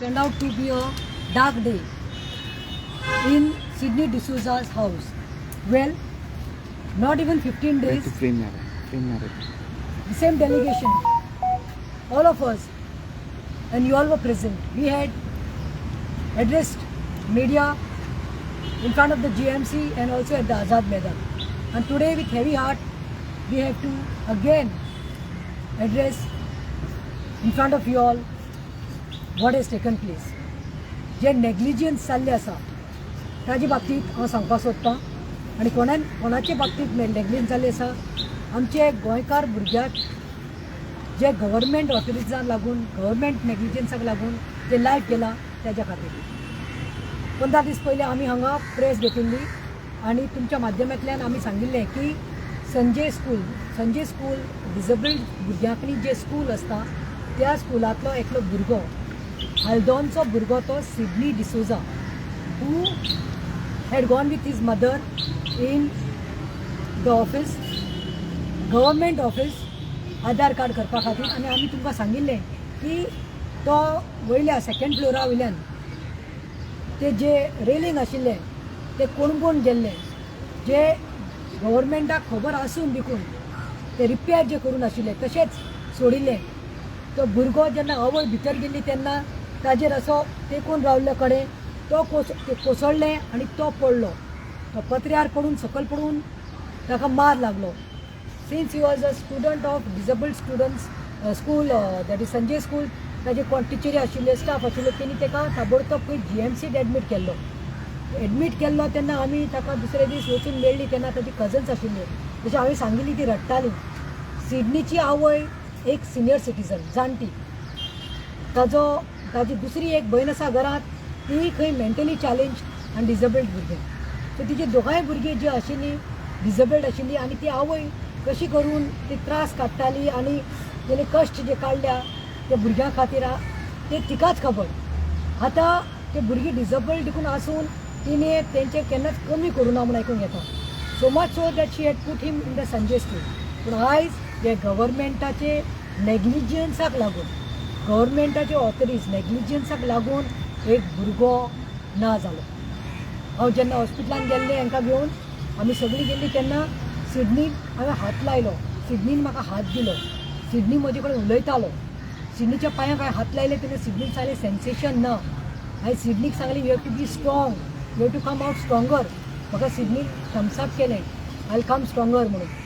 Turned out to be a dark day in Sydney D'Souza's house. Well, not even 15 days, the same delegation, all of us, and you all were present. We had addressed media in front of the GMC and also at the Azad Maidan. And today, with heavy heart, we have to again address in front of you all what has taken place. जे negligence जाल्ले आसा ताजे बाबतींत हांव सांगपाक सोदतां आनी कोणाचे बाबतींत नेग्लिजन्स जाल्ले आसा आमचे गोंयकार भुरग्याक जे गव्हर्मेंट ऑथॉरिटीजांक लागून गव्हर्मेंट नेग्लिजन्साक लागून जे लायफ गेला त्याच्या खातीर 15 दीस पयलीं आमी हांगा प्रेस घेतिल्ली आनी तुमच्या माध्यमांतल्यान आमी सांगिल्लें की संजय स्कूल डिसेबल्ड भुरग्यांकनी जे स्कूल आसता त्या स्कुलांतलो एकलो भुरगो हल्दोनचो भुरगो तो Sydney D'Souza who had gone with his mother in the office government office Aadhaar card करपा खातीर आनी आमी तुमकां सांगिल्लें की तो वयल्या सेकंड फ्लोरा वयल्यान ते जे रेलिंग आशिल्ले ते कोण गेल्ले जे गव्हर्मेंटाक खबर आसून देखून ते रिपेर जे करून आशिल्ले तशेंच सोडिल्ले तो भुरगो जेन्ना आवय भितर गेल्ली तेन्ना ताजेर असो तेकून रावल्ले कडेन तो कोसळ्ळें आनी तो पडलो तो पत्र्यार पडून सकयल पडून ताका मार लागलो since he was a student of disabled students school that is Sanjay school ताजे कोण टिचरी आशिल्ले स्टाफ आशिल्ले तेणी ताका ताबडतोब खंय GMCत एडमीट केल्लो तेन्ना आमी ताका दुसरे दीस वचून मेळ्ळी तेन्ना ताजी कजन्स आशिल्ले तशें हांवें सांगिल्ली ती रडटाली सिडनीची आवय एक सिनियर सिटीजन जाणटी ताजी दुसरी एक भयण आसा घरांत ती खंय मेंटली चॅलेंज आनी डिसेबल्ड भुरगीं सो तिजी दोगांय भुरगीं जीं आशिल्लीं डिसेबल्ड आशिल्लीं आनी ती आवय कशी करून ती त्रास काडटाली आनी तिणें कश्ट जे काडल्या त्या भुरग्यां खातीर ते तिकाच खबर आतां ते भुरगीं डिसेबल्ड देखून आसून तिणें तेंचेर केन्नाच कमी करूं ना म्हूण आयकूंक येता so much so that she had put him in the Sanjay school पूण आयज हे गव्हर्मेंटाचे नेग्लिजन्साक लागून गव्हर्मेंटाचे ऑथॉरिटीज नेग्लिजन्साक लागून एक भुरगो ना जालो हांव जेन्ना हॉस्पिटलान गेल्लें हांकां घेवन आमी सगळीं गेल्लीं तेन्ना सिडनीक हांवें हात लायलो सिडनीन म्हाका हात दिलो सिडनी म्हजे कडेन उलयतालो सिडनीच्या पांयांक हांवें हात लायले तेन्ना सिडनीक सांगलें सेन्सेशन ना हांवें सिडनीक सांगलें you have to be strong you have to come out stronger म्हाका सिडनीक थम्सअप केलें आय विल कम स्ट्रॉंगर म्हणून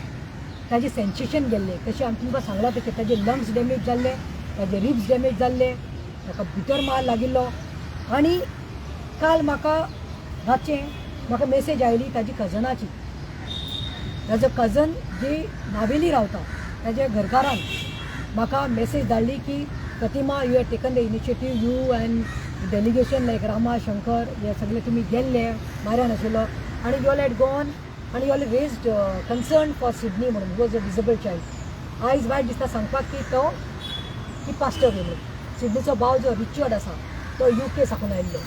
ताजें सेन्सेशन गेल्लें तशें हांवें तुमकां सांगलां तशें ताजे लंग्स डॅमेज जाल्ले ताजे रिब्स डॅमेज जाल्ले ताका भितर मार लागिल्लो आनी काल म्हाका रातचें म्हाका मेसेज आयली ताजी कजनाची ताजो कजन जी नावेली रावता ताज्या घरकारान म्हाका मेसेज धाडली की Pratima you had taken the initiative you and delegation like Rama Shankar हे सगळे तुमी गेल्ले माऱ्या नाशिल्लो आनी यू ऑल हॅड गॉन आनी you all raised concern for Sidney म्हणून वॉज अ डिसेबल्ड चायल्ड आयज वायट दिसता सांगपाक की पास्टर म्हणून सिडनीचो भाव जो रिचर्ड आसा तो UK साकून आयिल्लो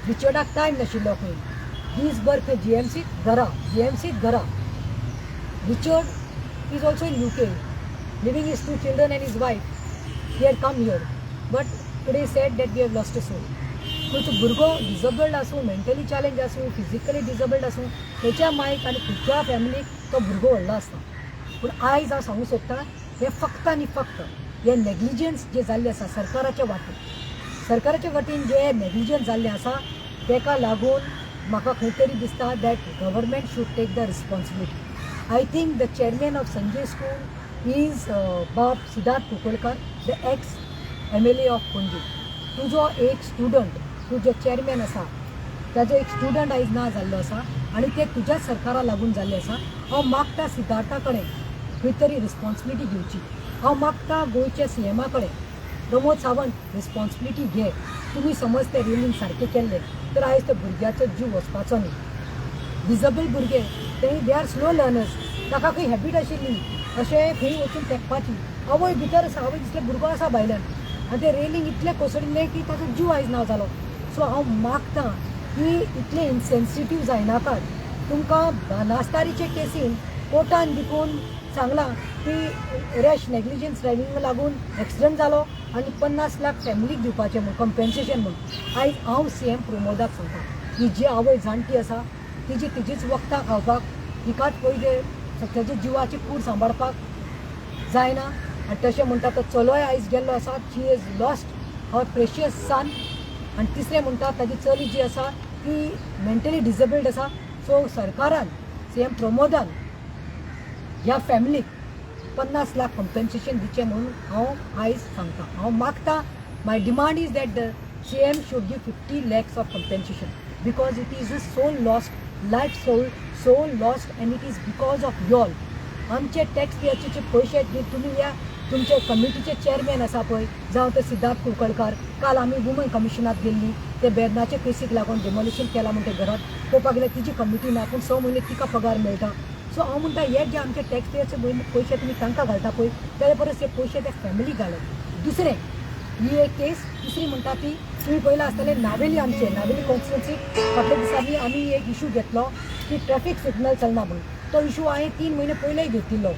रिचर्डाक टायम नाशिल्लो खंय दीस भर खंय GMCत घरा Richard is also in UK living his 2 children and his wife he had come here but today said that we have lost a soul खंयचो भुरगो डिसेबल्ड आसूं मेंटली चॅलेंज आसूं फिजिकली डिसेबल्ड आसूं खंयच्या मायक आनी खंयच्या फॅमिलीक तो भुरगो व्हडलो आसता पूण आयज हांव सांगूं सोदतां हे फक्त आनी फक्त हे नेग्लिजन्स जे जाल्ले आसा सरकाराच्या वतीन जे नेग्लिजन्स जाल्ले आसा तेका लागून म्हाका खंय तरी दिसता that government should take the responsibility I think the chairman of Sanjay school is Bab Siddharth Kunkalkar the ex MLA of Panaji तुजो एक स्टुडंट तूं जो चेअरमॅन आसा ताजो एक स्टुडंट आयज ना जाल्लो आसा आनी ते तुज्या सरकारा लागून जाल्ले आसा हांव मागता सिद्धार्था कडेन खंय तरी रिस्पॉन्सिबिलिटी घेवची हांव मागता गोंयच्या CMA कडेन प्रमोद सावंत रिस्पॉन्सिबिलिटी घे तुमी समज ते रेलिंग सारकें केल्ले तर आयज त्या भुरग्याचो जीव वचपाचो न्ही डिसेबल्ड भुरगे दे आर स्लो लर्नर्स ताका खंय हॅबीट आशिल्ली अशें खंय वचून तेंकपाची आवय भितर आसा आवय दिसलें भुरगो आसा भायल्यान आनी ते रेलिंग इतलें कोसळिल्लें की ताजो जीव आयज ना जालो सो हांव मागतां की इतलें इनसेन्सिटीव जायनाकात तुमकां बानास्तारीचे केसीन कोर्टान देखून सांगला की रॅश नेग्लिजन्स ड्रायव्हिंग लागून एक्सिडंट जालो आनी 50 लाख फॅमिलीक दिवपाचें म्हूण कम्पेन्सेशन म्हूण आयज हांव CM प्रमोदाक सांगता ही जी आवय जाणटी आसा तिजीच वखदां खावपाक तिकाच पयलीं तेजे जिवाची कूड सांबाळपाक जायना आनी तशें म्हणटा तो चलोय आयज गेल्लो आसा शी इज लॉस्ट हर प्रेशियस सन आनी तिसरें म्हणटा ताजी चली जी आसा ती मेंटली डिसेबल्ड आसा सो सरकारान CM प्रमोदान ह्या फॅमिलीक 50 लाख कम्पेन्सेशन दिवचें म्हणून हांव आयज सांगता हांव मागता my demand is that the CM should give 50 lakhs of compensation because it is a soul lost life soul lost and it is because of y'all आमचे टॅक्स पेयर्सचे पयशे तुमी ह्या तुमचे कमिटीचे चेअरमॅन आसा पळय जावं ते सिद्धार्थ कुलकर्णी काल आमी वुमन कमिशनात गेल्ली ते बेदनाचे केसीक लागून डेमोलिशन केला म्हणून ते घरात पळोवपाक गेल्यार तिची कमिटी ना पूण 6 म्हयने तिका पगार मेळटा सो हांव म्हणटा हे जे आमचे टॅक्स पेयर्सचे पयशे तुमी तांकां घालता पळय तेजे परस हे पयशे त्या फॅमिलीक घालप दुसरें ही एक केस दुसरी म्हणटा ती तुम्ही पयला आसतले नावेली आमचे नावेली कॉन्स्टिट्युन्सी फाटल्या दिसांनी आमी एक इशू घेतलो की ट्रॅफिक सिग्नल चलना म्हणून तो इशू हांवें 3 म्हयने पयलेंय घेतिल्लो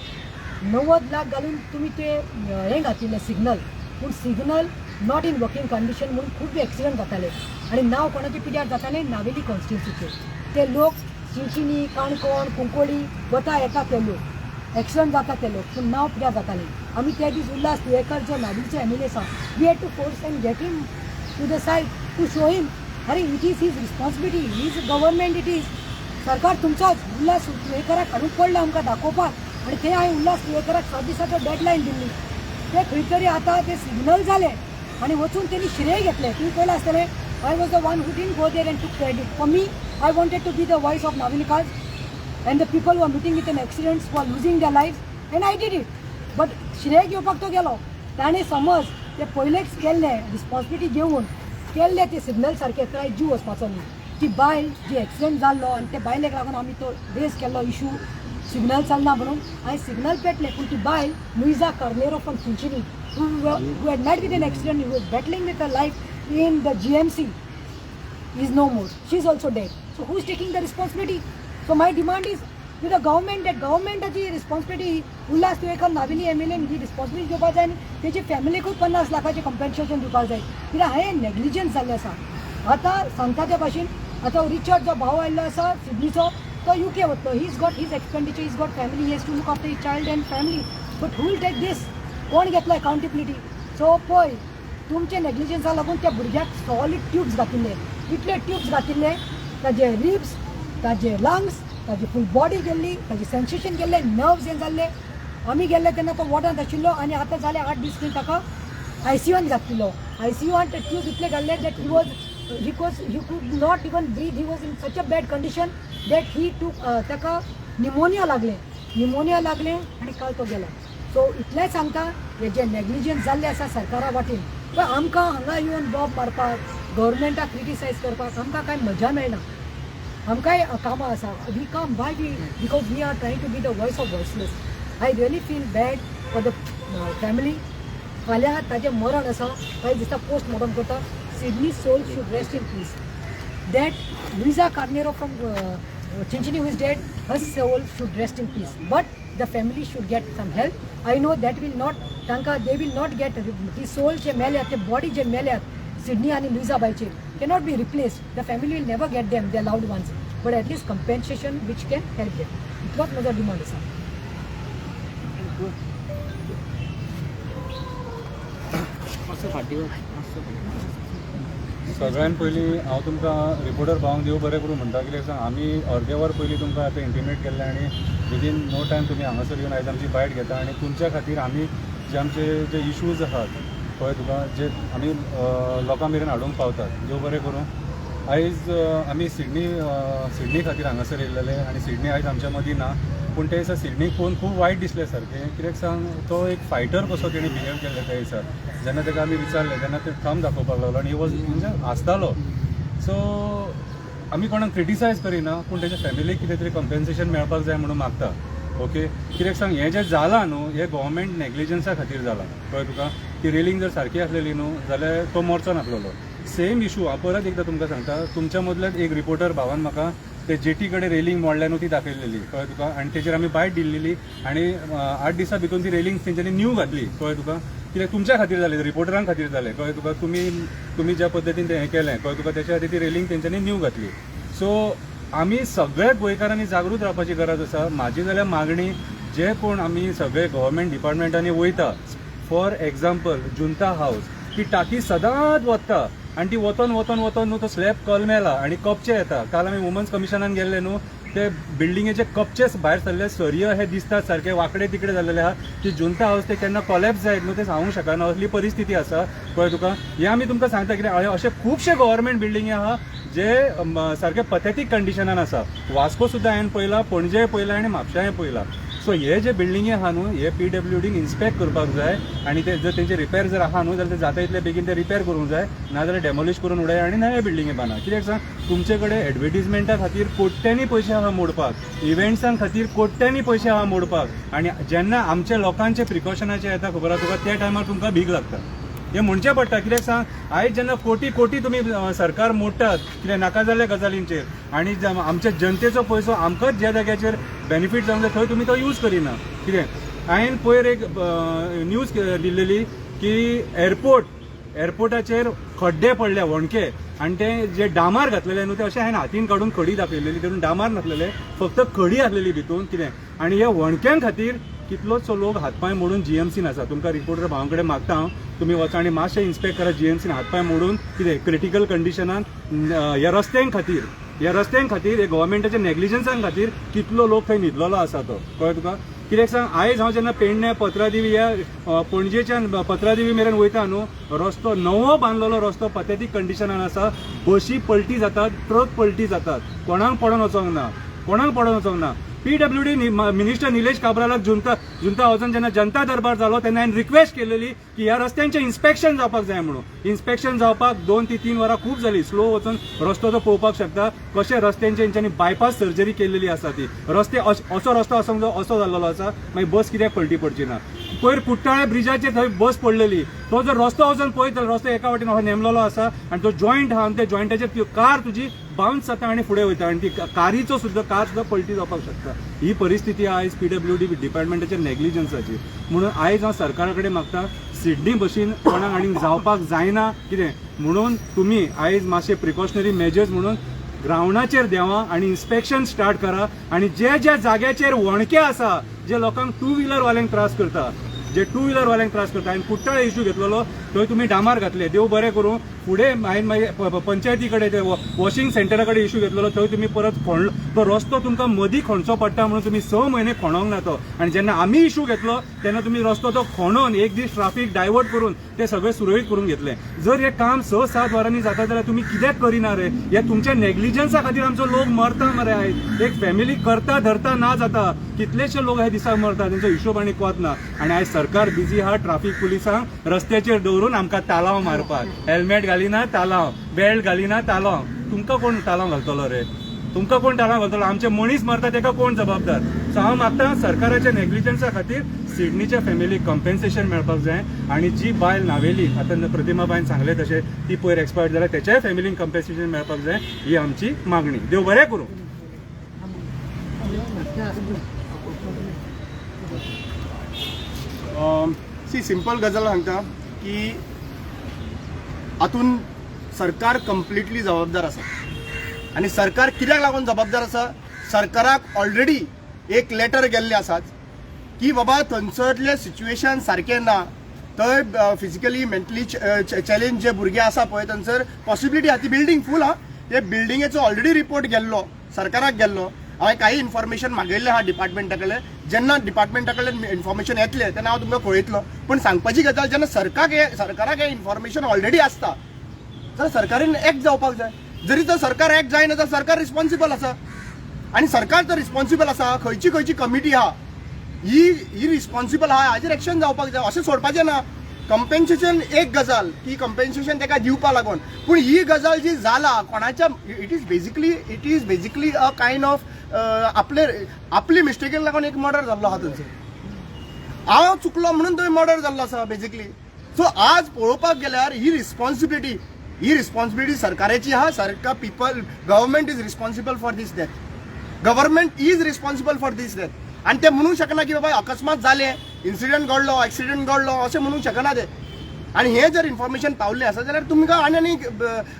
90 लाख घालून तुमी ते हें घातिल्लें सिग्नल पूण signal not in working condition म्हणून खूब एक्सिडंट जाताले आनी नांव कोणाचे पिड्यार जातालें नावेली कॉन्स्टिट्युन्सीचे ते लोक चिंचिनी काणकोण कुंकोळी वता येता ते लोक एक्सिडंट जाता ते लोक पूण नांव पिड्यार जातालें आमी त्या दीस उल्हास तुयेकर जो नावेलीचो MLA आसा we had to force and get him to the side to show him अरे it is his responsibility his government it is सरकार तुमचोच उल्हास तुयेकराक हाडूंक पडला आमकां दाखोवपाक आनी ते हांवें उल्हास तुयेकराक 7 दिसाचो डेडलायन दिल्ली ते खंय तरी आतां ते सिग्नल जाले आनी वचून तेणी श्रेय घेतले तुमी पयलें आसतलें I was the one who didn't go there and took credit for me I wanted to be the voice of नावेलिकाज and the people who are meeting with an accidents for losing the life and I did it but श्रेय घेवपाक तो गेलो ताणें समज ते पयलेच केल्ले रिस्पॉन्सिबिलिटी घेवन केल्ले ते सिग्नल सारके काय जीव वचपाचो न्ही ती बायल जी एक्सिडेंट जाल्लो आनी ते बायलेक लागून आमी तो रेस केल्लो इशू सिग्नल चलना म्हणून हांवें सिग्नल पेटले पूण ती बायल Luiza Carneiro from Chinchinim who had met with an accident, who was battling with her life in the GMC, is no more. She is also dead. So who is taking the responsibility? So my demand is to the government that government ची responsibility Ulhas Tuyekar Navelim MLA ही responsibility घेवपाक जाय आनी तेजी फॅमिलीकूय 50 लाखाचें compensation दिवपाक जाय कित्याक हें negligence जाल्लें आसा आतां सांगता त्या भाशेन आतां रिचर्ड जो भाव आयिल्लो आसा सिडनीचो तो UK वतलो he is got his expenditure is got family he has to look after his child and family but who will take this कोण घेतलो अकाउंटेबिलिटी सो पळय तुमचे नेग्लिजन्सा लागून त्या भुरग्याक सॉलिड ट्यूब्स घातिल्ले इतले ट्यूब्स घातिल्ले ताजे रिब्स ताजे लंग्स ताजी फूल बॉडी गेल्ली ताजे सेन्सेशन गेल्ले नर्व्स हें जाल्ले आमी गेल्ले तेन्ना तो वॉर्डांत आशिल्लो आनी आतां जाले 8 दीस खंय ताका ICUन घातिल्लो ICUन ते ट्यूब इतले घाल्ले that he could not even breathe he was in such a bad condition that he took ताका निमोनिया लागले आनी काल तो गेलो सो इतलेंच सांगता हे जे नेग्लिजन्स जाल्ले आसा सरकारा वाटेन पण आमकां हांगा येवन बॉब मारपाक गव्हर्मेंटाक क्रिटिसायज करपाक आमकां कांय मजा मेळना आमकांय कामां आसा we come by because we are trying to be the voice of voiceless I really feel bad for the family फाल्यां ताजें मरण आसा कांय दिसता पोस्ट मॉर्टम करता Sidney soul should rest in peace that Luiza Carneiro from Chinchinim who is dead her soul should rest in peace but the family should get some help I know that will not tanka they will not get the soul che melyat the body je melyat Sydney and Louisa Baiche cannot be replaced the family will never get them their loved ones but at least compensation which can help them it was another demand sir सगळ्यान पयलीं हांव तुमकां reporter भावांक देव बरें करूं म्हणटा कित्याक सांग आमी अर्दे वर पयलीं तुमकां आतां इंटिमेट केल्लें आनी विदीन नो टायम तुमी हांगासर येवन आयज आमची बायट घेता आनी तुमच्या खातीर आमी जे आमचे जे इश्यूज आसात पळय तुका जे आमी लोकां मेरेन हाडूंक पावतात देव बरें करूं आयज आमी सिडनी खातीर हांगासर येयलेले आनी सिडनी आयज आमच्या मदीं ना पूण ते दिसा सिडनीक पळोवन खूब वायट दिसलें सारकें कित्याक सांग तो एक फायटर कसो तेणी बिहेव केल्ले त्या दिसा जेन्ना ताका आमी विचारलें तेन्ना ते थंब दाखोवपाक लागलो आनी ही वॉज म्हणजे आसतालो सो आमी कोणाक क्रिटिसायज करिना पूण तेच्या फॅमिलीक कितें तरी कम्पेन्सेशन मेळपाक जाय म्हणून मागता ओके कित्याक सांग हें जें जालां न्हू हें गोवमेंट नेग्लिजन्सा खातीर जालां कळ्ळें तुका ती रेलिंग जर सारकी आसलेली न्हू जाल्यार तो मरचो नासलेलो सेम इशू हांव परत एकदां तुमकां सांगता तुमच्या मदल्याच एक रिपोर्टर भावान म्हाका ते जेटी कडेन रेलिंग मोडल्या न्हू ती दाखयलेली कळ्ळें तुका, आनी तेजेर आमी बायट दिल्ली आनी 8 दिसां भितर ती रेलिंग तेंच्यांनी न्यू घातली कळ्ळें तुका. कित्याक तुमच्या खातीर जालें, रिपोर्टरां खातीर जालें कळ्ळें तुका. तुम्ही ज्या पद्दतीन तें हें केलें कळ्ळें तुका, त्याच्या खातीर ती रेलिंग तेंच्यांनी न्यू घातली. सो आमी सगळ्या गोंयकारांनी जागृत रावपाची गरज आसा. म्हाजी जाल्यार मागणी, जे कोण आमी सगळे गव्हर्मेंट डिपार्टमेंटांनी वयता, फॉर एक्झाम्पल जुंता हाऊस, ती टाकी सदांच वता आनी ती वतन न्हू तो स्लॅब कलमेला आनी कपचे येता. काल आमी वुमन्स कमिशनान गेल्ले न्हू, ते बिल्डिंगेचे कपचे भायर सरले, सरय हे दिसतात सारखे वाकडे तिकडे जाल्लेले आहा. ती जुंता हाऊस ते केन्ना कॉलॅप्स जायत न्हू ते सांगूंक शकना, असली परिस्थिती आसा कळ्ळें तुका. हे आमी तुमकां सांगता कितें, अशे खुबशे गव्हर्मेंट बिल्डिंगे आहा जे सारखे पथेटीक कंडिशनान आसा. वास्को सुद्दां हांवें पळयला, पणजे पळयला आनी म्हापशांय पळयला. सो हे जे बिल्डिंगे आहा न्हू, हे PWDन इन्स्पेक्ट करपाक जाय आनी ते जर तेंचे रिपेर जर आहा न्हू जाल्यार ते जाता तितले बेगीन ते रिपेर करूंक जाय, नाजाल्यार डेमोलिश करून उडय आनी नवे बिल्डिंगे बांदा. कित्याक सांग, तुमचे कडेन एडवर्टिजमेंटा खातीर कोट्यांनी पयशे आहा मोडपाक, इव्हेंट्सां खातीर कोट्यांनी पयशे आहा मोडपाक, आनी जेन्ना आमच्या लोकांचे प्रिकॉशनाचे येता खबर आहा तुका, त्या टायमार तुमकां भीक लागता. हे म्हणचें पडटा. कित्याक सांग, आयज जेन्ना कोटी तुमी सरकार मोडटात कितें नाका जाल्ल्या गजालींचेर, आनी आमच्या जनतेचो पयसो आमकांच ज्या जाग्याचेर बेनिफीट जावंक जाय थंय तुमी तो यूज करिना. कितें हांवें पयर एक न्यूज दिल्लेली की एअरपोर्टाचेर खड्डे पडले वणके, आनी ते जे डामार घातलेले न्हू ते अशें हांवें हातीन काडून खडी दाखयलेली, तेतून डामार नासलेले, फक्त खडी आसलेली भितून. कितें आनी ह्या वणक्यां खातीर कितलोचो लोक हातपाय मोडून GMCन आसा. तुमकां रिपोर्टर भावा कडेन मागता हांव, तुमी वचा आनी मातशें इन्स्पेक्ट करा GMCन हातपाय मोडून कितें क्रिटिकल कंडिशनान ह्या रस्त्यां खातीर हे गव्हर्मेंटाच्या नेग्लिजन्सां खातीर कितलो लोक थंय न्हिदलेलो आसा तो कळ्ळें तुका. कित्याक सांग, आयज हांव जेन्ना पेडण्या पत्रादेवी ह्या पणजेच्यान पत्रादेवी मेरेन वयता न्हू, रस्तो नवो बांदलेलो रस्तो पथेटीक कंडिशनान आसा. बशी पलटी जातात, ट्रक पलटी जातात, कोणाक पडोन वचोंक ना. PWD मिनिस्टर निलेश काब्रालाक जुंता हाऊसान जेन्ना जनता दरबार जालो तेन्ना हांवें रिक्वेस्ट केलेली की ह्या रस्त्यांचें इन्स्पेक्शन जावपाक जाय म्हणून. इन्स्पेक्शन जावपाक 2 ते 3 वरां खूब जाली. स्लो वचून रस्तो तो पळोवपाक शकता कशे रस्त्यांचे हेंच्यांनी बायपास सर्जरी केल्लेली आसा. ती रस्ते असो रस्तो आसूंक जाय असो जाल्लो आसा, मागीर बस कित्याक पलटी पडची ना. पयर कुट्टाळे ब्रिजाचेर थंय बस पडलेली, तो जर रस्तो वचून पळयत जाल्यार रस्तो एका वाटेन असो नेमलेलो आसा आनी तो जॉयंट आहा, त्या जॉयंटाचेर कार तुजी बाउन्स जाता आनी फुडें वयता आनी ती कार सुद्दां पलटी जावपाक शकता. ही परिस्थिती आयज PWD डिपार्टमेंटाच्या नेग्लिजन्साची. म्हणून आयज हांव सरकारा कडेन मागता, सिडनी बशीन कोणाक आनी जावपाक जायना कितें म्हणून तुमी आयज मातशे प्रिकॉशनरी मेजर्स म्हणून ग्राउंडाचेर देवा आनी इन्स्पेक्शन स्टार्ट करा. आनी जे जाग्याचेर वणके आसा, जे लोकांक 2 व्हिलर वाल्यांक त्रास करता, हांवें कुट्टाळे इश्यू घेतलेलो, थंय तुमी डामार घातले, देव बरें करूं. फुडें हांवें मागीर पंचायती कडेन ते वॉशिंग सेंटरा कडेन इश्यू घेतलेलो, थंय तुमी परत तो रस्तो तुमकां मदीं खणचो पडटा म्हणून तुमी 6 म्हयने खणोंक ना तो. आनी जेन्ना आमी इश्यू घेतलो तेन्ना तुमी रस्तो तो खणून एक दीस ट्राफीक डायवर्ट करून ते सगळे सुरळीत करून घेतले. जर हे काम 6-7 वरांनी जाता जाल्यार तुमी कित्याक करिना रे? हे तुमच्या नेग्लिजन्सा खातीर आमचो लोक मरता मरे. आयज एक फॅमिली करता धरता ना जाता, कितलेशे लोक ह्या दिसाक मरता, तेंचो हिशोब आनी वतना. आनी आयज सरकार बिजी आहा ट्राफीक पुलिसांक रस्त्याचेर दवरून आमकां तालाव मारपाक. हेल्मेट घालिना तालाव, बेल्ट घालिना तालाव. तुमकां कोण तालाव घालतलो रे? आमचे मनीस मरता तेका कोण जबाबदार? सो हांव मागता सरकाराच्या नेग्लिजन्सा खातीर सिडनीच्या फॅमिलीक कॉम्पेन्सेशन मेळपाक जाय. आनी जी बायल न्हावेली, आतां प्रतिमा बायन सांगले तशें ती पयर एक्सपायर्ड जाल्यार तेच्याय फॅमिलीक कॉम्पेन्सेशन मेळपाक जाय, ही आमची मागणी. देव बरें करूं. सिंपल गजाल सांगता की हातून सरकार कंप्लिटली जबाबदार आसा. आनी सरकार कित्याक लागून जबाबदार आसा? सरकाराक ऑलरेडी एक लेटर गेल्ले आसात की बाबा थंयसरले सिच्युएशन सारकें ना, थंय फिजिकली मेंटली चॅलेंज जे भुरगे आसा पळय थंयसर पॉसिबिलिटी आहा ती बिल्डींग फूल आहा. हे बिल्डिंगेचो ऑलरेडी रिपोर्ट गेल्लो सरकाराक गेल्लो. हांवें काही इन्फॉर्मेशन मागयल्लें आहा डिपार्टमेंटा कडल्यान. जेन्ना डिपार्टमेंटा कडल्यान इन्फॉर्मेशन येतलें तेन्ना हांव तुमकां कळयतलो. पूण सांगपाची गजाल, जेन्ना सरकाराक हें इन्फॉर्मेशन ऑलरेडी आसता जाल्यार सरकारान एक्ट जावपाक जाय. जरी तर सरकार एक्ट जायना जाल्यार सरकार रिस्पॉन्सिबल आसा. आनी सरकार जर रिस्पॉन्सिबल आसा, खंयची कमिटी आहा ही रिस्पॉन्सिबल आहा, हाजेर एक्शन जावपाक जाय. अशें सोडपाचें ना. कंपेन्सेशन एक गजाल की कंपेन्सेशन तेका दिवपा लागून, पूण ही गजाल जी जाला कोणाच्या, it is basically a kind of आपली मिस्टेकीन लागून एक मर्डर जाल्लो आहा थंयसर. हांव चुकलो म्हणून थंय मर्डर जाल्लो आसा बेजिकली. सो आज पळोवपाक गेल्यार ही रिस्पॉन्सिबिलिटी ही रिस्पॉन्सिबिलिटी सरकाराची आहा. सरकार people government is responsible for these death. Government is responsible for these death. आणि ते म्हणू शकना की बाबा अकस्मात झाले, इन्सिडेंट घडलो, ॲक्सिडेंट घडलो असे म्हणू शकना ते. आणि हे जर इन्फॉर्मेशन पावले आसा जाल्यार तुमकां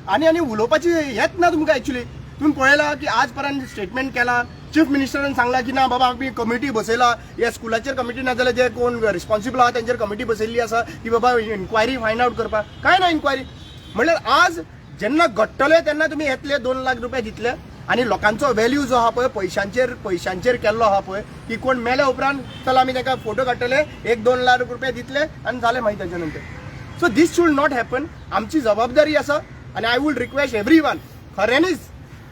आनी उलोवपाची हेच ना तुमकां. एक्चुअली तुम्ही पळयला की आज पर्यंत स्टेटमेंट केला, चीफ मिनिस्टरान सांगला की ना बाबा आम्ही कमिटी बसयला, ह्या स्कुलाचेर कमिटी ना जाल्यार जे कोण रिस्पॉन्सिबल आहा त्यांचेर कमिटी बसयल्ली आसा की बाबा इन्क्वायरी फायंड आउट करपाक. काय ना इन्क्वायरी म्हणल्यार आज जेन्ना घडटले तेन्ना तुम्ही येतले 2 लाख रुपये दितले आणि लोकांचो व्हॅल्यू जो आहा पळय पैशांचेर केल्लो आहा पळय की कोण मेल्या उपरांत चला आमी ताका फोटो काडटले, 1-2 लाख रुपये दितले आणि झाले माहिती त्याच्या नंतर. So these should not happen. आमची जबाबदारी आसा आणि I would request every one खऱ्यांनीच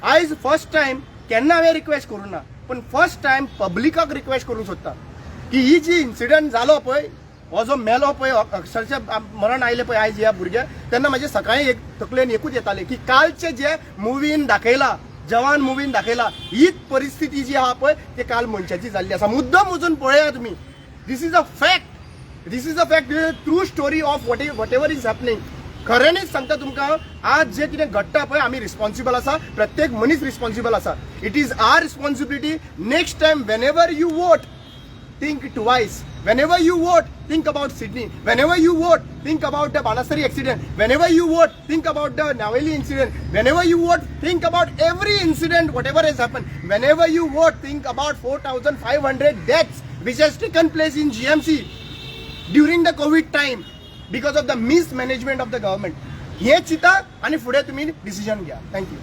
आयज फर्स्ट टायम केन्ना हांवें रिक्वेस्ट करूं ना पण फर्स्ट टायम पब्लिकाक रिक्वेस्ट करूंक सोदता की ही जी इन्सिडंट जालो पळय, हो जो मेलो पळय, अक्षरशः मरण आयलें पळय आयज ह्या भुरग्याक, तेन्ना म्हाजे सकाळी तकलेन एकूच येतालें की कालचे जे मुवीन दाखयला, जवान मुवीन दाखयला, हीच परिस्थिती जी आहा पळय ते काल मनशाची जाल्ली आसा. मुद्दम वचून पळया तुमी. These is a fact. This is a fact. True story of whatever is happening. खऱ्यानीच सांगता तुमकां आज जे कितें घडटा पळय आमी रिस्पॉन्सिबल आसा, प्रत्येक मनीस रिस्पॉन्सिबल आसा. It is our responsibility. Next time whenever you vote think twice. Whenever you vote, think about Sydney. Whenever you vote, think about the Banasari accident. Whenever you vote, think about the Naveli incident. Whenever you vote, think about every incident, whatever has happened. Whenever you vote, think about 4,500 deaths which has taken place in GMC during the COVID time because of the mismanagement of the government. हे चिता आणि पुढे तुम्ही decision घ्या. Thank you.